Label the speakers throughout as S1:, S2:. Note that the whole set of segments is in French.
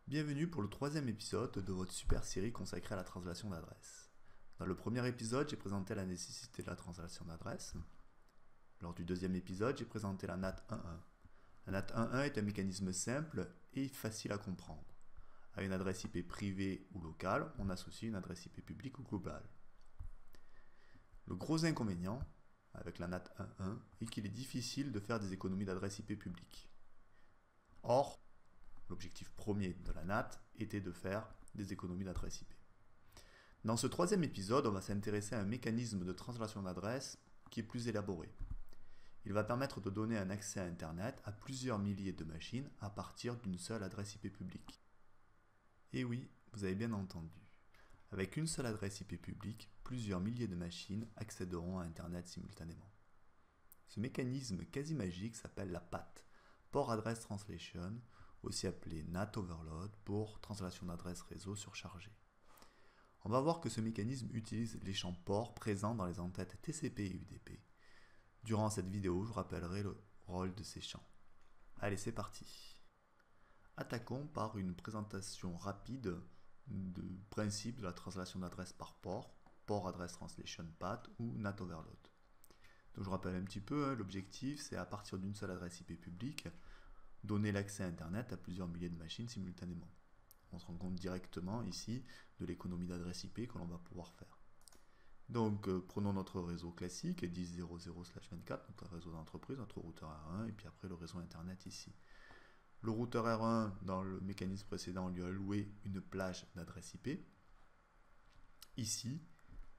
S1: Bienvenue pour le troisième épisode de votre super série consacrée à la translation d'adresse. Dans le premier épisode, j'ai présenté la nécessité de la translation d'adresse. Lors du deuxième épisode, j'ai présenté la NAT 1.1. La NAT 1.1 est un mécanisme simple et facile à comprendre. À une adresse IP privée ou locale, on associe une adresse IP publique ou globale. Le gros inconvénient avec la NAT 1.1 est qu'il est difficile de faire des économies d'adresse IP publique. Or, l'objectif premier de la NAT était de faire des économies d'adresse IP. Dans ce troisième épisode, on va s'intéresser à un mécanisme de translation d'adresse qui est plus élaboré. Il va permettre de donner un accès à Internet à plusieurs milliers de machines à partir d'une seule adresse IP publique. Et oui, vous avez bien entendu. Avec une seule adresse IP publique, plusieurs milliers de machines accéderont à Internet simultanément. Ce mécanisme quasi magique s'appelle la PAT, Port Address Translation, aussi appelé NAT Overload pour translation d'adresse réseau surchargée. On va voir que ce mécanisme utilise les champs ports présents dans les entêtes TCP et UDP. Durant cette vidéo, je rappellerai le rôle de ces champs. Allez, c'est parti. Attaquons par une présentation rapide du principe de la translation d'adresse par port, Port Address Translation PAT ou NAT Overload. Donc je rappelle un petit peu, l'objectif c'est à partir d'une seule adresse IP publique, donner l'accès à Internet à plusieurs milliers de machines simultanément. On se rend compte directement ici de l'économie d'adresse IP que l'on va pouvoir faire. Donc prenons notre réseau classique 10.0.0/24, notre réseau d'entreprise, notre routeur R1 et puis après le réseau Internet ici. Le routeur R1 dans le mécanisme précédent lui a alloué une plage d'adresse IP. Ici,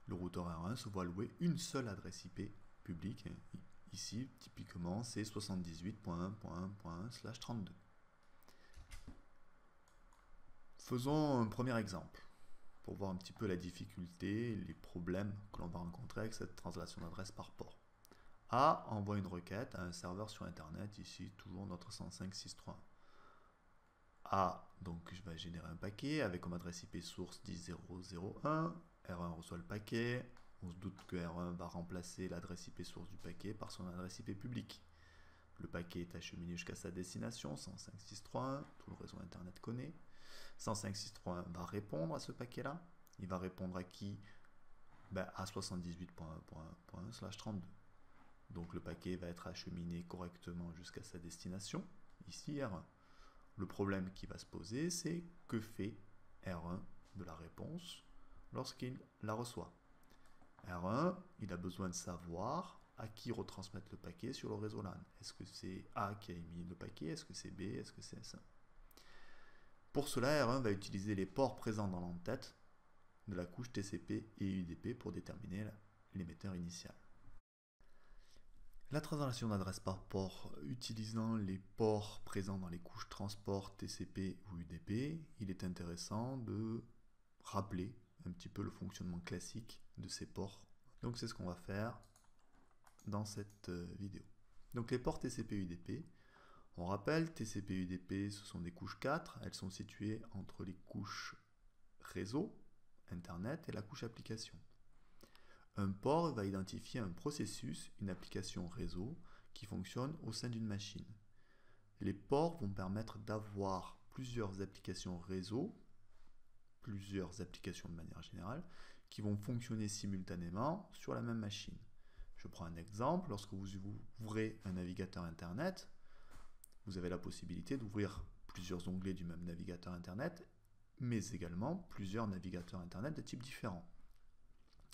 S1: le routeur R1 se voit allouer une seule adresse IP publique. Ici, typiquement, c'est 78.1.1.1/32. Faisons un premier exemple pour voir un petit peu la difficulté et les problèmes que l'on va rencontrer avec cette translation d'adresse par port. A envoie une requête à un serveur sur Internet, ici toujours notre 105.6.3.1. A, donc je vais générer un paquet avec comme adresse IP source 10.0.0.1. R1 reçoit le paquet. On se doute que R1 va remplacer l'adresse IP source du paquet par son adresse IP publique. Le paquet est acheminé jusqu'à sa destination, 105.6.3.1, tout le réseau Internet connaît. 105.6.3.1 va répondre à ce paquet-là. Il va répondre à qui? À 78.1.1.1/32. Donc le paquet va être acheminé correctement jusqu'à sa destination, ici R1. Le problème qui va se poser, c'est que fait R1 de la réponse lorsqu'il la reçoit. R1, il a besoin de savoir à qui retransmettre le paquet sur le réseau LAN. Est-ce que c'est A qui a émis le paquet? Est-ce que c'est B? Est-ce que c'est S1? Pour cela, R1 va utiliser les ports présents dans l'entête de la couche TCP et UDP pour déterminer l'émetteur initial. La translation d'adresse par port utilisant les ports présents dans les couches transport TCP ou UDP, il est intéressant de rappeler un petit peu le fonctionnement classique de ces ports. Donc c'est ce qu'on va faire dans cette vidéo. Donc les ports TCP/UDP, on rappelle, TCP/UDP ce sont des couches 4, elles sont situées entre les couches réseau, Internet et la couche application. Un port va identifier un processus, une application réseau qui fonctionne au sein d'une machine. Les ports vont permettre d'avoir plusieurs applications réseau, plusieurs applications de manière générale, qui vont fonctionner simultanément sur la même machine. Je prends un exemple, lorsque vous ouvrez un navigateur Internet, vous avez la possibilité d'ouvrir plusieurs onglets du même navigateur Internet, mais également plusieurs navigateurs Internet de types différents.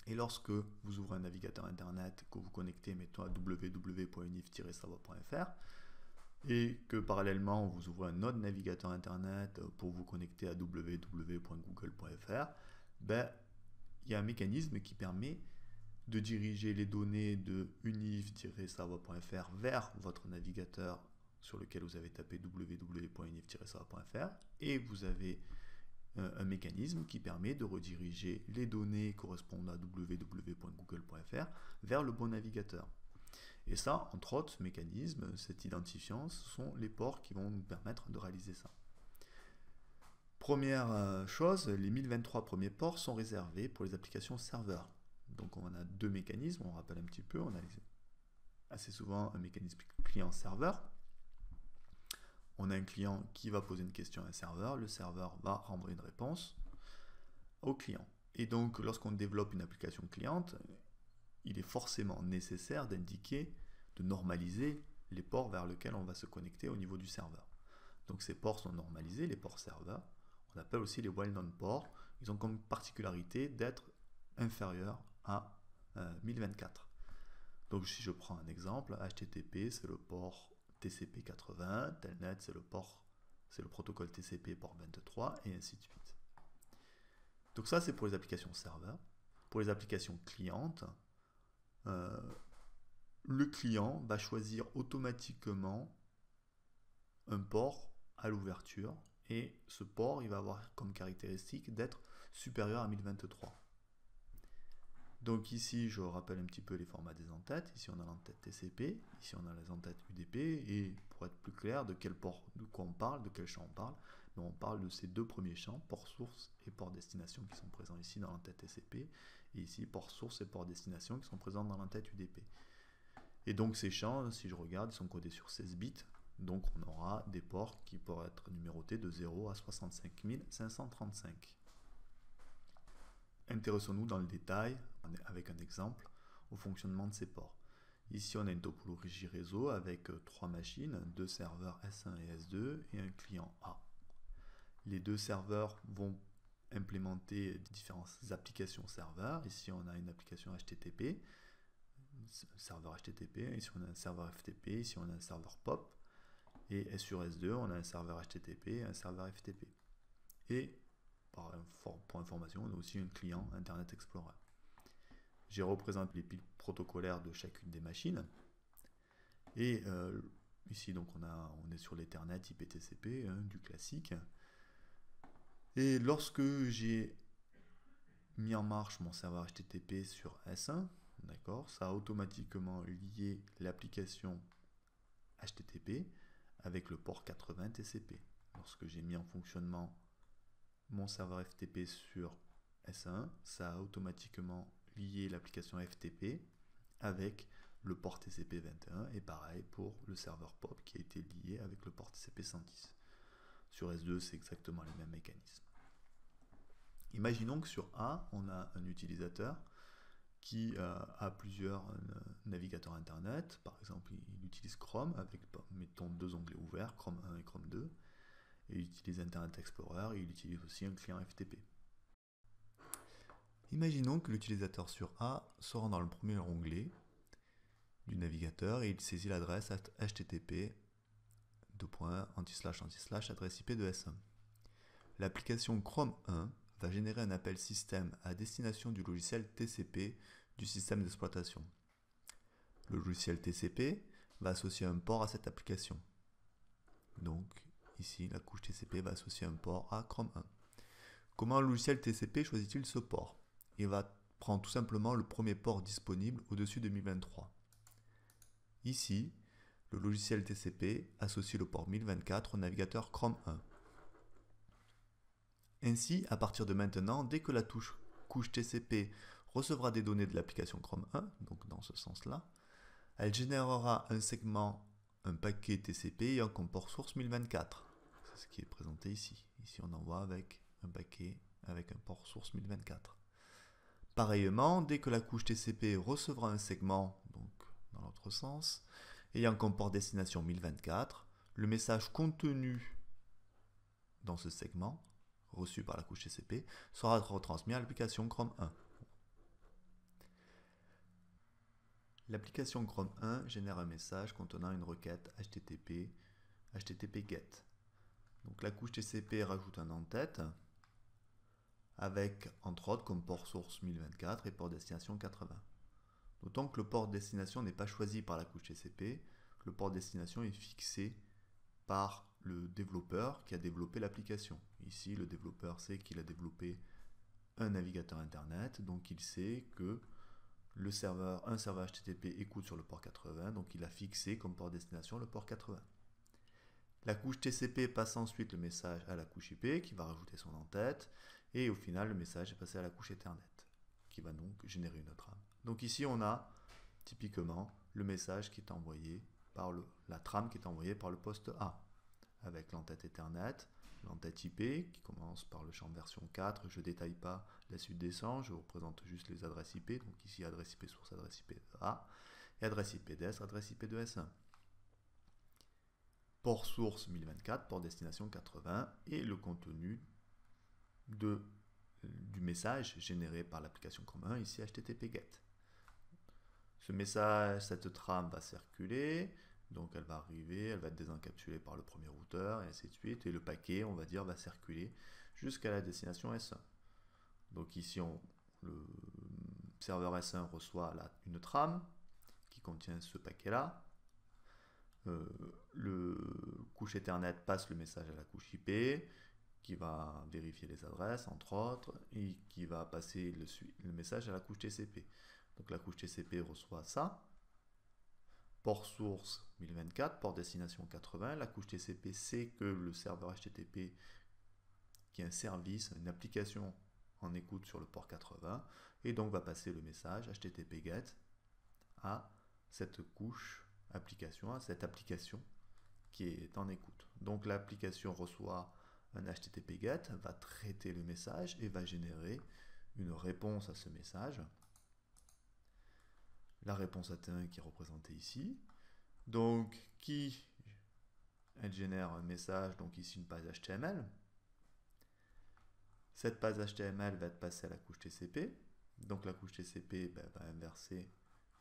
S1: Et lorsque vous ouvrez un navigateur Internet, que vous connectez mettons à www.unif-savoir.fr, et que parallèlement vous ouvrez un autre navigateur Internet pour vous connecter à www.google.fr, il y a un mécanisme qui permet de diriger les données de unif-savoir.fr vers votre navigateur sur lequel vous avez tapé www.unif-savoir.fr, et vous avez un mécanisme qui permet de rediriger les données correspondant à www.google.fr vers le bon navigateur. Et ça, entre autres, ce mécanisme, cet identifiant, ce sont les ports qui vont nous permettre de réaliser ça. Première chose, les 1023 premiers ports sont réservés pour les applications serveurs. Donc on a deux mécanismes, on rappelle un petit peu, on a assez souvent un mécanisme client-serveur. on a un client qui va poser une question à un serveur, le serveur va renvoyer une réponse au client. Et donc, lorsqu'on développe une application cliente, il est forcément nécessaire d'indiquer, de normaliser les ports vers lesquels on va se connecter au niveau du serveur. Donc ces ports sont normalisés, les ports serveurs. On appelle aussi les well-known ports. Ils ont comme particularité d'être inférieurs à 1024. Donc si je prends un exemple, HTTP c'est le port TCP80, Telnet c'est le protocole TCP port 23 et ainsi de suite. Donc ça c'est pour les applications serveurs. Pour les applications clientes, le client va choisir automatiquement un port à l'ouverture et ce port il va avoir comme caractéristique d'être supérieur à 1023. Donc ici je rappelle un petit peu les formats des entêtes. Ici on a l'entête TCP, ici on a les entêtes UDP et pour être plus clair de quel port, de quoi on parle, de quel champ on parle, on parle de ces deux premiers champs, port source et port destination qui sont présents ici dans l'entête TCP et ici port source et port destination qui sont présents dans l'entête UDP. Et donc ces champs, si je regarde, ils sont codés sur 16 bits. Donc on aura des ports qui pourraient être numérotés de 0 à 65 535. Intéressons-nous dans le détail, avec un exemple, au fonctionnement de ces ports. Ici on a une topologie réseau avec 3 machines, 2 serveurs S1 et S2 et un client A. Les deux serveurs vont implémenter différentes applications serveurs. Ici on a une application HTTP, un serveur HTTP, ici on a un serveur FTP, ici on a un serveur POP. Et sur S2, on a un serveur HTTP et un serveur FTP. Et, pour information, on a aussi un client Internet Explorer. J'ai représenté les piles protocolaires de chacune des machines. Et ici, donc, on est sur l'Ethernet IPTCP, du classique. Et lorsque j'ai mis en marche mon serveur HTTP sur S1, d'accord, ça a automatiquement lié l'application HTTP avec le port 80 TCP. Lorsque j'ai mis en fonctionnement mon serveur FTP sur S1, ça a automatiquement lié l'application FTP avec le port TCP 21 et pareil pour le serveur POP qui a été lié avec le port TCP 110. Sur S2, c'est exactement les mêmes mécanismes. Imaginons que sur A, on a un utilisateur qui a plusieurs navigateurs internet. Par exemple, il utilise Chrome avec, mettons, deux onglets ouverts, Chrome 1 et Chrome 2. Et il utilise Internet Explorer et il utilise aussi un client FTP. Imaginons que l'utilisateur sur A se rend dans le premier onglet du navigateur et il saisit l'adresse http adresse IP de S1. L'application Chrome 1 va générer un appel système à destination du logiciel TCP du système d'exploitation. Le logiciel TCP va associer un port à cette application. Donc ici, la couche TCP va associer un port à Chrome 1. Comment le logiciel TCP choisit-il ce port? Il va prendre tout simplement le premier port disponible au-dessus de 1023. Ici, le logiciel TCP associe le port 1024 au navigateur Chrome 1. Ainsi, à partir de maintenant, dès que la couche TCP recevra des données de l'application Chrome 1, donc dans ce sens-là, elle générera un segment, un paquet TCP ayant comme port source 1024. C'est ce qui est présenté ici. Ici, on envoie avec un paquet avec un port source 1024. Pareillement, dès que la couche TCP recevra un segment, donc dans l'autre sens, ayant comme port destination 1024, le message contenu dans ce segment reçu par la couche TCP sera retransmis à l'application Chrome 1. L'application Chrome 1 génère un message contenant une requête HTTP GET. Donc la couche TCP rajoute un en-tête avec entre autres comme port source 1024 et port destination 80. D'autant que le port destination n'est pas choisi par la couche TCP, le port destination est fixé par le développeur qui a développé l'application. Ici, le développeur sait qu'il a développé un navigateur internet, donc il sait que un serveur HTTP écoute sur le port 80, donc il a fixé comme port destination le port 80. La couche TCP passe ensuite le message à la couche IP qui va rajouter son en-tête, et au final le message est passé à la couche Ethernet qui va donc générer une trame. Donc ici on a typiquement le message qui est envoyé par la trame qui est envoyée par le poste A, avec l'entête Ethernet, l'entête IP qui commence par le champ version 4. Je ne détaille pas la suite des champs, je représente juste les adresses IP. Donc ici, adresse IP source, adresse IP de A, et adresse IP DS, adresse IP de S1. Port source 1024, port destination 80, et le contenu du message généré par l'application Chrome 1, ici HTTP GET. Ce message, cette trame va circuler, donc elle va arriver, elle va être désencapsulée par le premier routeur, et ainsi de suite, et le paquet, on va dire, va circuler jusqu'à la destination S1. Donc ici, le serveur S1 reçoit une trame qui contient ce paquet-là. Le couche Ethernet passe le message à la couche IP, qui va vérifier les adresses, entre autres, et qui va passer le message à la couche TCP. Donc la couche TCP reçoit ça. Port source 1024, port destination 80. La couche TCP sait que le serveur HTTP, qui est un service, une application en écoute sur le port 80, et donc va passer le message HTTP GET à cette couche application, à cette application qui est en écoute. Donc l'application reçoit un HTTP GET, va traiter le message et va générer une réponse à ce message. La réponse AT1 qui est représentée ici. Donc, elle génère un message, donc ici une page HTML. Cette page HTML va être passée à la couche TCP. Donc la couche TCP va inverser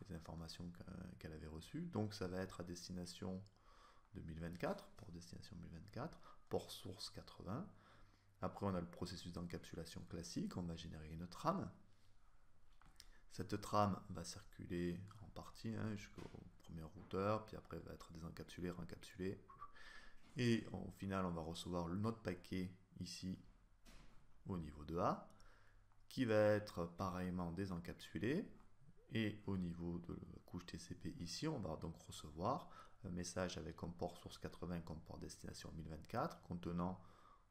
S1: les informations qu'elle avait reçues. Donc ça va être à destination 2024, port destination 2024, port source 80. Après, on a le processus d'encapsulation classique. On va générer une trame. Cette trame va circuler en partie jusqu'au premier routeur, puis après va être désencapsulée, rencapsulée. Et au final, on va recevoir notre paquet ici au niveau de A, qui va être pareillement désencapsulé. Et au niveau de la couche TCP ici, on va donc recevoir un message avec comme port source 80 comme port destination 1024, contenant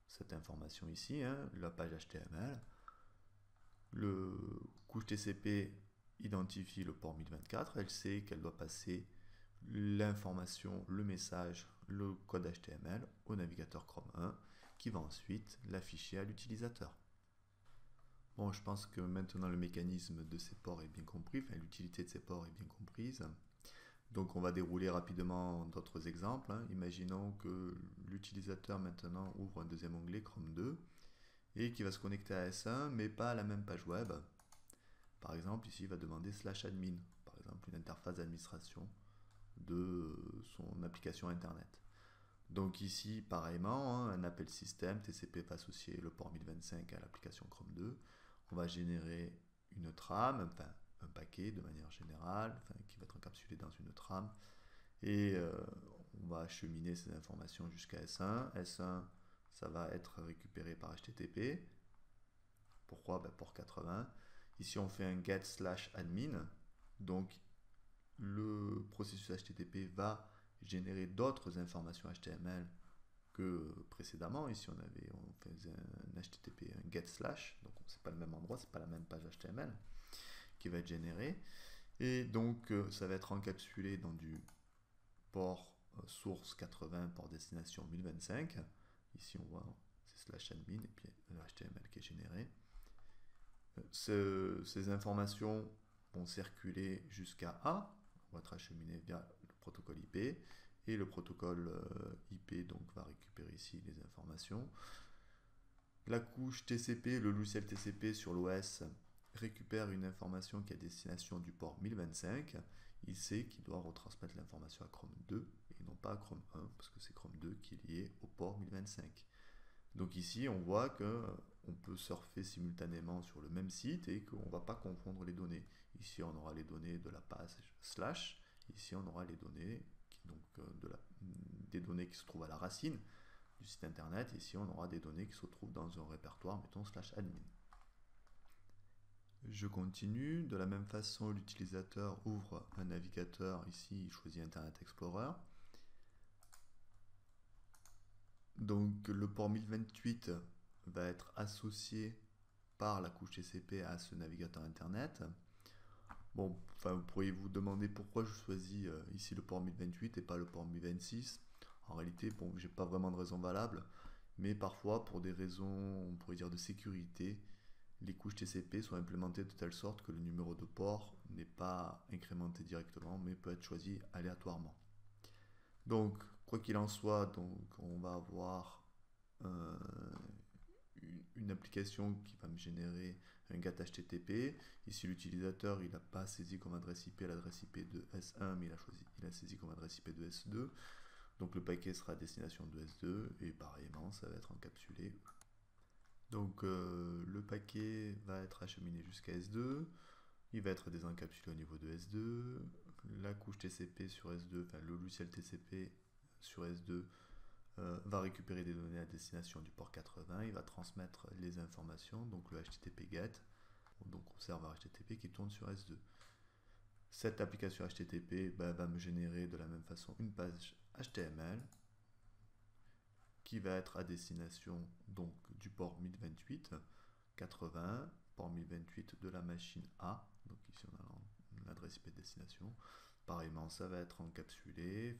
S1: cette information ici, la page HTML. Le couche TCP identifie le port 1024, elle sait qu'elle doit passer l'information, le message, le code HTML au navigateur Chrome 1 qui va ensuite l'afficher à l'utilisateur. Bon, je pense que maintenant le mécanisme de ces ports est bien compris, enfin l'utilité de ces ports est bien comprise. Donc on va dérouler rapidement d'autres exemples. Imaginons que l'utilisateur maintenant ouvre un deuxième onglet Chrome 2 et qui va se connecter à S1 mais pas à la même page web. Par exemple, ici il va demander /admin, par exemple une interface d'administration de son application internet. Donc ici, pareillement, un appel système, TCP va associer le port 1025 à l'application Chrome 2. On va générer une trame, enfin un paquet de manière générale, qui va être encapsulé dans une trame. Et on va acheminer ces informations jusqu'à S1. S1, ça va être récupéré par HTTP. Pourquoi? Port 80. Ici, on fait un get/admin. Donc, le processus HTTP va générer d'autres informations HTML que précédemment. Ici, on faisait un HTTP, un get/, donc c'est pas le même endroit, c'est pas la même page HTML qui va être générée. Et donc, ça va être encapsulé dans du port source 80, port destination 1025. Ici, on voit, c'est /admin et puis le HTML qui est généré. Ces informations vont circuler jusqu'à A, on va être acheminé via le protocole IP, et le protocole IP donc va récupérer ici les informations. La couche TCP, le logiciel TCP sur l'OS récupère une information qui est à destination du port 1025. Il sait qu'il doit retransmettre l'information à Chrome 2 et non pas à Chrome 1 parce que c'est Chrome 2 qui est lié au port 1025. Donc ici, on voit qu'on peut surfer simultanément sur le même site et qu'on ne va pas confondre les données. Ici, on aura les données de la page /. Ici, on aura les données, des données qui se trouvent à la racine du site internet. Ici, on aura des données qui se trouvent dans un répertoire, mettons /admin. Je continue. De la même façon, l'utilisateur ouvre un navigateur. Ici, il choisit Internet Explorer. Donc le port 1028 va être associé par la couche TCP à ce navigateur internet. Bon, vous pourriez vous demander pourquoi je choisis ici le port 1028 et pas le port 1026. En réalité, bon, j'ai pas vraiment de raison valable, mais parfois, pour des raisons, on pourrait dire de sécurité, les couches TCP sont implémentées de telle sorte que le numéro de port n'est pas incrémenté directement, mais peut être choisi aléatoirement. Donc, quoi qu'il en soit, donc, on va avoir euh, une application qui va me générer un GAT HTTP. Ici, l'utilisateur, il n'a pas saisi comme adresse IP l'adresse IP de S1, mais il a saisi comme adresse IP de S2. Donc, le paquet sera à destination de S2 et pareillement, ça va être encapsulé. Donc, le paquet va être acheminé jusqu'à S2. Il va être désencapsulé au niveau de S2. La couche TCP sur S2, enfin le logiciel TCP sur S2 va récupérer des données à destination du port 80, il va transmettre les informations, donc le HTTP GET, donc au serveur HTTP qui tourne sur S2. Cette application HTTP va me générer de la même façon une page HTML qui va être à destination donc du port 1028 80, port 1028 de la machine A, donc ici on a l'adresse IP de destination. Pareillement, ça va être encapsulé,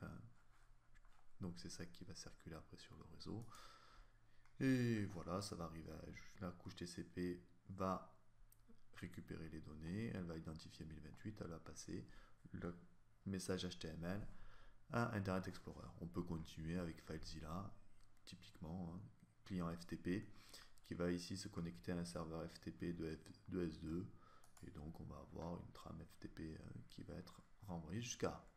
S1: donc c'est ça qui va circuler après sur le réseau. Et voilà, ça va arriver à la couche TCP va récupérer les données, elle va identifier 1028, elle va passer le message HTML à Internet Explorer. On peut continuer avec FileZilla, typiquement, hein, client FTP, qui va ici se connecter à un serveur FTP de S2, et donc on va avoir une trame FTP qui va être renvoyée jusqu'à A.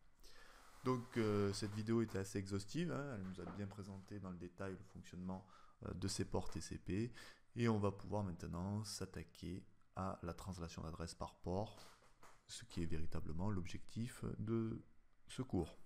S1: Donc cette vidéo était assez exhaustive, hein, elle nous a bien présenté dans le détail le fonctionnement de ces ports TCP, et on va pouvoir maintenant s'attaquer à la translation d'adresse par port, ce qui est véritablement l'objectif de ce cours.